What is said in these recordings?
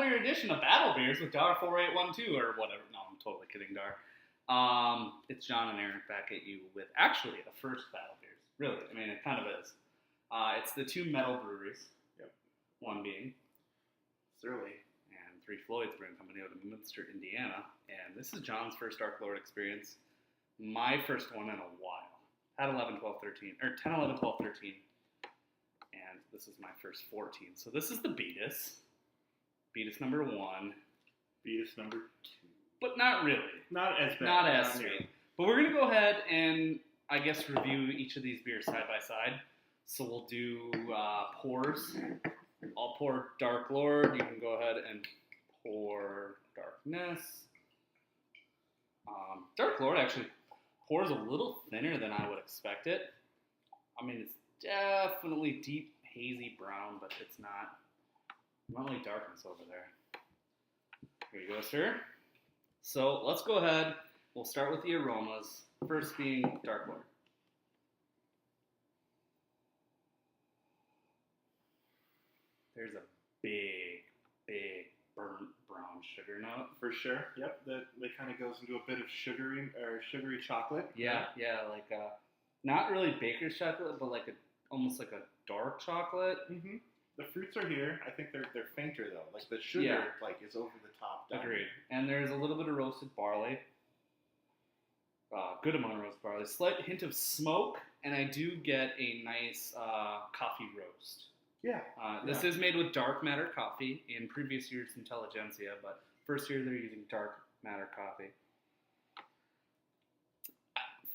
another edition of Battle Beers with Dar 4812 or whatever. No, I'm totally kidding, Dar. It's John and Eric back at you with actually a first Battle Beers. Really, I mean, it kind of is. It's the two metal breweries. Yep. One being Surly and Three Floyds Brewing Company out of Munster, Indiana. And this is John's first Dark Lord experience. My first one in a while. Had 11, 12, 13, or 10, 11, 12, 13. And this is my first 14. So this is the Beatus. Beatus number 1. Beatus number 2. But not really. Not as bad. Not as sweet. But we're going to go ahead and, I guess, review each of these beers side by side. So we'll do pours. I'll pour Dark Lord. You can go ahead and pour Darkness. Dark Lord actually pours a little thinner than I would expect it. I mean, it's definitely deep, hazy brown, but it's not really darkness over there. Here you go, sir. So let's go ahead. We'll start with the aromas. First being Dark Lord. There's a big, big burnt brown sugar note. For sure. Yep. That kind of goes into a bit of sugary chocolate. Yeah, like not really baker's chocolate, but like almost like a dark chocolate. Mm-hmm. The fruits are here. I think they're fainter though. Like the sugar is over the top. Agreed. And there's a little bit of roasted barley. Good amount of roasted barley. Slight hint of smoke, and I do get a nice coffee roast. Yeah. This is made with dark matter coffee. In previous years, Intelligentsia, but first year they're using dark matter coffee.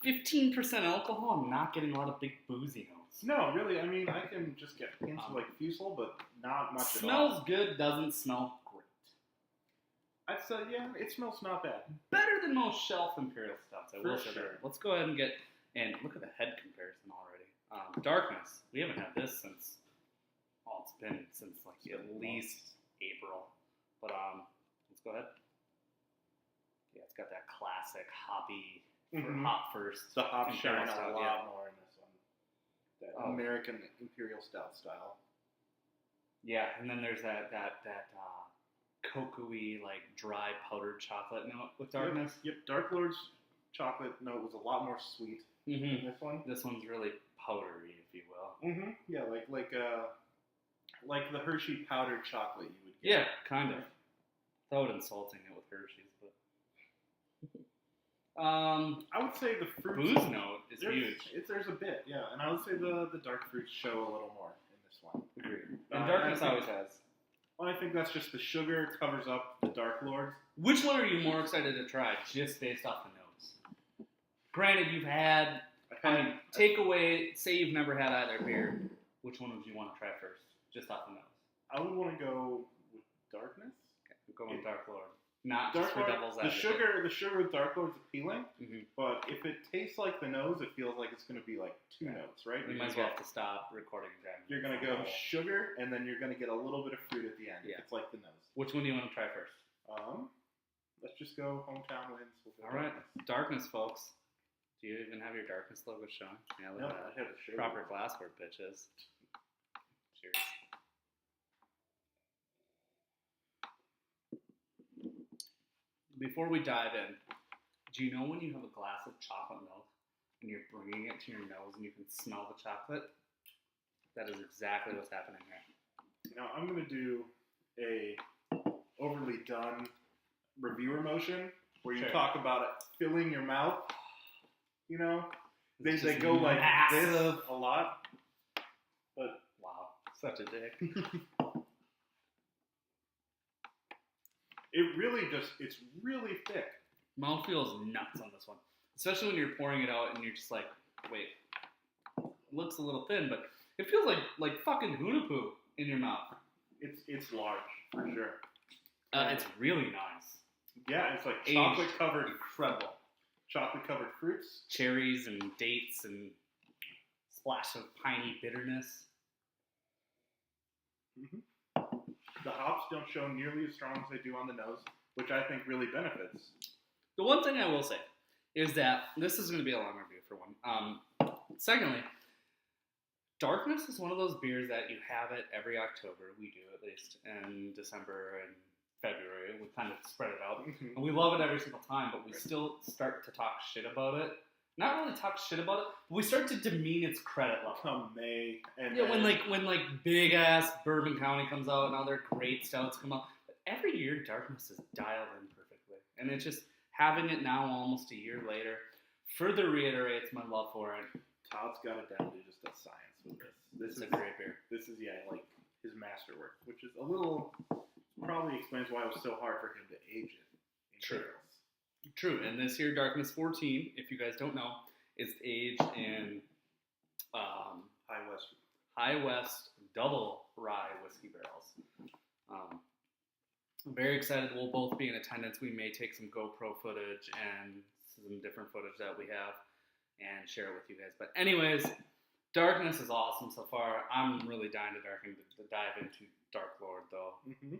15% alcohol. I'm not getting a lot of big boozy notes. No, really. I mean, I can just get hints of like fusel, but not much at all. Smells good. Doesn't smell great. I'd say, yeah, it smells not bad. Better than most shelf imperial stouts. I will say sure. that. Let's go ahead and look at the head comparison already. Darkness. We haven't had this since. Well, it's been since like at least April. But let's go ahead. Yeah, it's got that classic hoppy hop first. The hop shine stout, a lot more in this one. That American imperial stout style. Yeah, and then there's that cocoa-y, like dry powdered chocolate note with Darkness. Yep. Dark Lord's chocolate note was a lot more sweet than this one. This one's really powdery, if you will. Mm-hmm. Yeah, like the Hershey powdered chocolate you would get. Yeah, kind of. Without insulting it with Hershey's, but I would say the fruit booze note is huge. There's a bit, yeah, and I would say the dark fruits show a little more in this one. Agreed. And Darkness always has. Well, I think that's just the sugar covers up the Dark Lord. Which one are you more excited to try, just based off the nose? Granted, you've had. Take away. Say you've never had either beer. Which one would you want to try first, just off the nose? I would want to go with Darkness. Okay, we'll go with Dark Lord. Not Dark just for Lord, devil's the sugar with Dark Lord's appealing, but if it tastes like the nose, it feels like it's going to be like two notes, right? We might as well have to stop recording again. You're going to go sugar, and then you're going to get a little bit of fruit at the end. Yeah. It's like the nose. Which one do you want to try first? Let's just go hometown wins. All right, Darkness, folks. Do you even have your Darkness logo showing? Yeah, look at that. I have a shirt. Proper glassware, bitches. Cheers. Before we dive in, do you know when you have a glass of chocolate milk and you're bringing it to your nose and you can smell the chocolate? That is exactly what's happening here. Now I'm going to do a overly done reviewer motion where you talk about it filling your mouth. You know, they go like this a lot. But wow, such a dick. It's really thick. Mouth feels nuts on this one. Especially when you're pouring it out and you're just like, wait, it looks a little thin, but it feels like fucking Hunapoo in your mouth. It's large, for sure. It's really nice. Yeah, it's like chocolate covered. Incredible. Chocolate covered fruits. Cherries and dates and splash of piney bitterness. Mm-hmm. The hops don't show nearly as strong as they do on the nose, which I think really benefits. The one thing I will say is that this is going to be a long review for one. Secondly, Darkness is one of those beers that you have it every October. We do, at least, in December and February. We kind of spread it out. Mhm. And we love it every single time, but we still start to talk shit about it. Not really talk shit about it, but we start to demean its credit level. Come May, and Yeah, then, when big ass Bourbon County comes out and other great stouts come out, but every year Darkness is dialed in perfectly, and it's just having it now almost a year later further reiterates my love for it. Todd's got it down to just a science with this. It's a great beer. This is like his masterwork, which is a little probably explains why it was so hard for him to age it in True. barrels. True, and this year Darkness 14, if you guys don't know, is aged in High West double rye whiskey barrels. I'm very excited. We'll both be in attendance. We may take some GoPro footage and some different footage that we have and share it with you guys. But anyways, Darkness is awesome so far. I'm really dying to dive into Dark Lord though. Mm-hmm.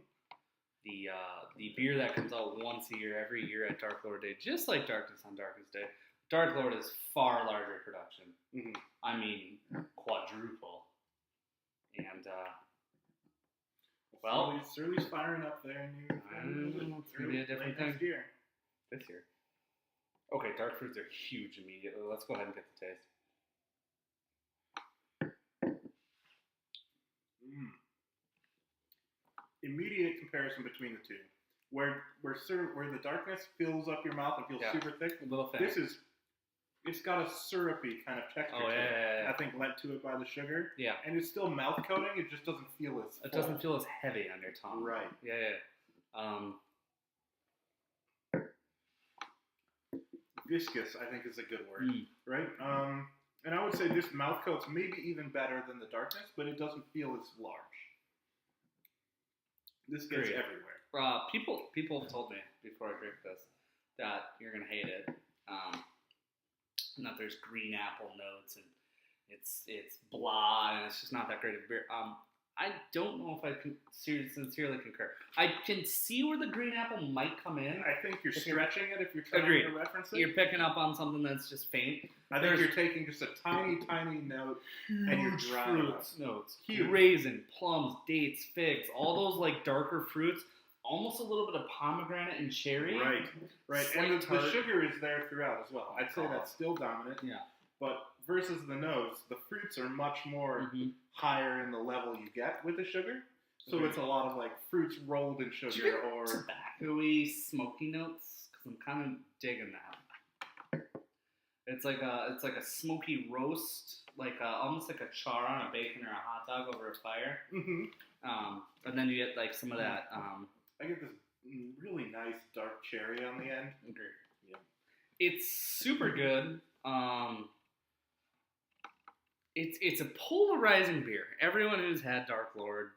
The beer that comes out once a year, every year at Dark Lord Day, just like Darkness on Darkest Day. Dark Lord is far larger production. Mm-hmm. I mean, quadruple. And, well, Surly's firing up there. It's going to be a different thing next year. this year. Okay, dark fruits are huge immediately. Let's go ahead and get the taste. Immediate comparison between the two, where the darkness fills up your mouth and feels super thick. A little thin. It's got a syrupy kind of texture to it. Yeah. I think led to it by the sugar. Yeah. And it's still mouth coating. It just doesn't feel as It doesn't feel as heavy on your tongue. Right. Yeah. Viscous, I think, is a good word. Right. And I would say this mouth coat's maybe even better than the darkness, but it doesn't feel as large. This gets everywhere. People have told me before I drink this that you're gonna hate it. And that there's green apple notes and it's blah and it's just not that great of a beer. I don't know if I can sincerely concur. I can see where the green apple might come in. I think you're stretching it if you're trying to reference it. You're picking up on something that's just faint. I think you're taking just a tiny, tiny note and you're drying fruits notes. Huge. Raisin, plums, dates, figs, all those like darker fruits. Almost a little bit of pomegranate and cherry. Right. And the sugar is there throughout as well. I'd say that's still dominant. Yeah. But versus the nose, the fruits are much more higher in the level you get with the sugar. So it's a lot of like fruits rolled in sugar or tobacco-y, smoky notes. Because I'm kind of digging that. It's like a smoky roast, almost like a char on a bacon or a hot dog over a fire. Mm-hmm. And then you get like some of that. I get this really nice dark cherry on the end. Agree. Yeah. It's super good. It's a polarizing beer. Everyone who's had Dark Lord,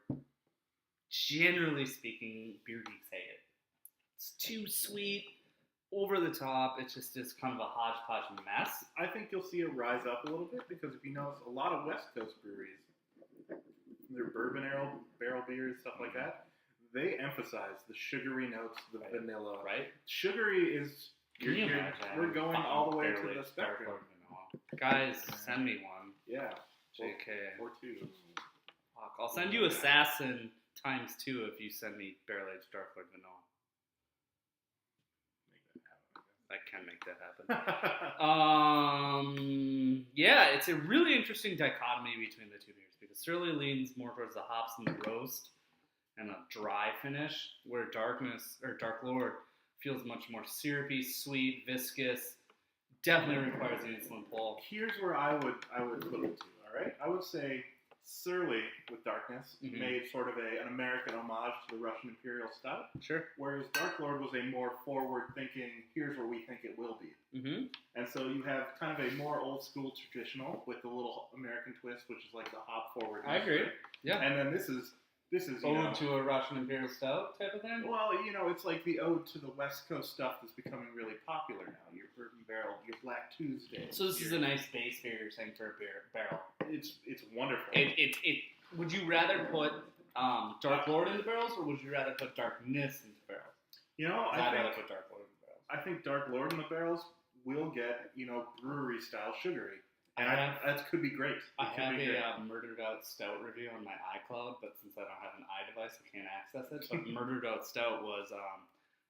generally speaking, beer geeks hate it. It's too sweet, over the top. It's just kind of a hodgepodge mess. I think you'll see it rise up a little bit because if you notice, a lot of West Coast breweries, their bourbon barrel beers, stuff like that, they emphasize the sugary notes, the vanilla. Right. Sugary is. We're going all the way to the spectrum. Guys, send me one. Yeah. JK. Or two. Fuck, I'll send you Assassin times 2 if you send me Barrel Aged Dark Lord Vanilla. I can make that happen. Yeah, it's a really interesting dichotomy between the two beers because Surly leans more towards the hops and the roast and a dry finish, where Dark Lord feels much more syrupy, sweet, viscous. Definitely requires the insulin pull. Here's where I would put it to. All right, I would say Surly with Darkness made sort of an American homage to the Russian Imperial Stout. Sure. Whereas Dark Lord was a more forward-thinking, here's where we think it will be. Mm-hmm. And so you have kind of a more old-school traditional with the little American twist, which is like the hop-forward. I agree. Yeah. And then this is ode to a Russian Imperial Stout type of thing? Well, it's like the ode to the West Coast stuff that's becoming really popular now. Your Bourbon Barrel, your Black Tuesday. So this is a nice base beer you're saying for a barrel. It's wonderful. Would you rather put Dark Lord into barrels, or would you rather put Darkness into barrels? I'd rather put Dark Lord into barrels. I think Dark Lord in the barrels will get, brewery style sugary. And that could be great. I have a Murdered Out Stout review on my iCloud, but since I don't have an iDevice, I can't access it. But Murdered Out Stout was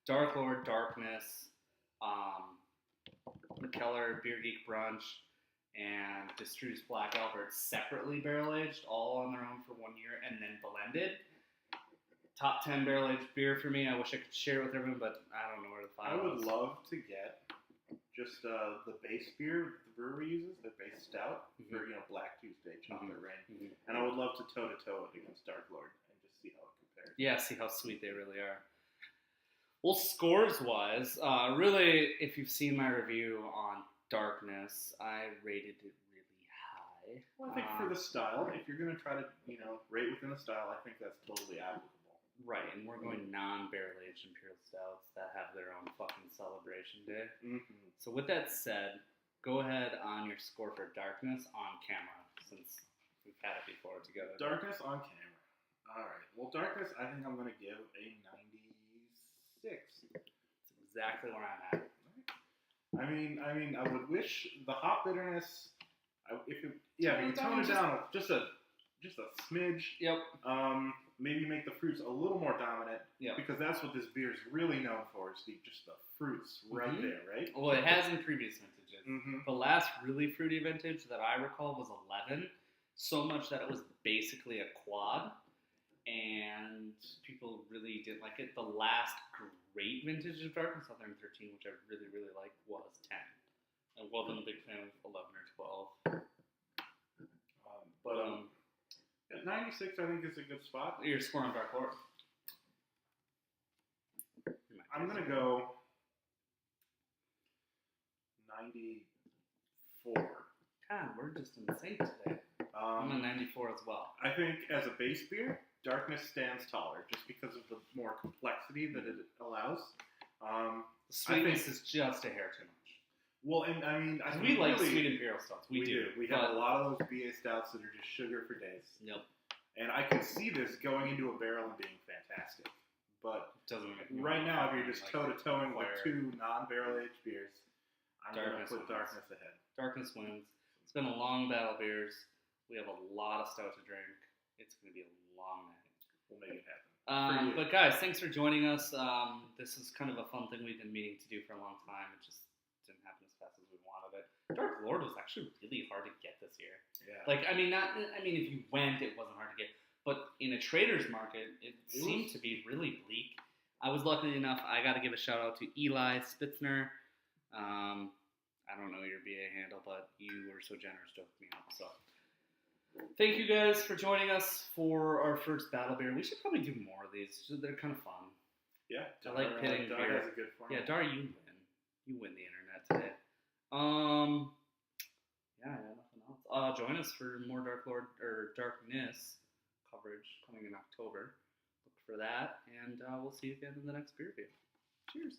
Dark Lord, Darkness, McKellar, Beer Geek Brunch, and Destruce Black Albert separately barrel aged, all on their own for 1 year, and then blended. Top 10 barrel aged beer for me. I wish I could share it with everyone, but I don't know where to find it. I would love to get just the base beer the brewery uses, their base stout, for Black Tuesday, Chocolate Rain, and I would love to toe it against Dark Lord and just see how it compares. Yeah, see how sweet they really are. Well, scores wise, really, if you've seen my review on Darkness, I rated it really high. Well, I think for the style, if you're going to try to rate within the style, I think that's totally applicable. Right, and we're going non-barrel aged imperial stouts that have their own fucking celebration day. So with that said, go ahead on your score for Darkness on camera, since we've had it before together. Darkness on camera. All right. Well, Darkness, I think I'm going to give a 96. That's exactly where I'm at. I mean, I would wish the hop bitterness. If you tone it down just a smidge. Yep. Maybe make the fruits a little more dominant. Yeah. Because that's what this beer is really known for, is just the fruits right there, right? Well, it has in previous vintages. The last really fruity vintage that I recall was 11. So much that it was basically a quad. And people really didn't like it. The last great vintage of Darkness, Southern 13, which I really, really liked, was 10. I wasn't a big fan of 11 or 12. At 96, I think is a good spot. You're scoring Dark Lord. I'm going to go 94. God, we're just in sync today. I'm a 94 as well. I think as a base beer, Darkness stands taller just because of the more complexity that it allows. The sweetness is just a hair too much. Well, and I mean, we like sweet imperial stouts. We do. We have a lot of those BA stouts that are just sugar for days. Yep. And I can see this going into a barrel and being fantastic. But right now, if you're just toe-to-toeing with two non-barrel aged beers, I'm going to put Darkness ahead. Darkness wins. It's been a long battle, beers. We have a lot of stout to drink. It's going to be a long night. We'll make it happen. But guys, thanks for joining us. This is kind of a fun thing we've been meaning to do for a long time. It just didn't happen as fast as we wanted it. Dark Lord was actually really hard to get this year. Yeah. If you went, it wasn't hard to get. But in a trader's market, it seemed to be really bleak. I was lucky enough, I got to give a shout out to Eli Spitzner. I don't know your BA handle, but you were so generous to hook me up. So thank you guys for joining us for our first battle beer. We should probably do more of these. They're kind of fun. Yeah. I like pitting Dar beer. has a good format. Yeah, Dar, you win. You win the internet today. Yeah, nothing else. Join us for more Dark Lord or Darkness coverage coming in October. Look for that, and we'll see you again in the next beer review. Cheers.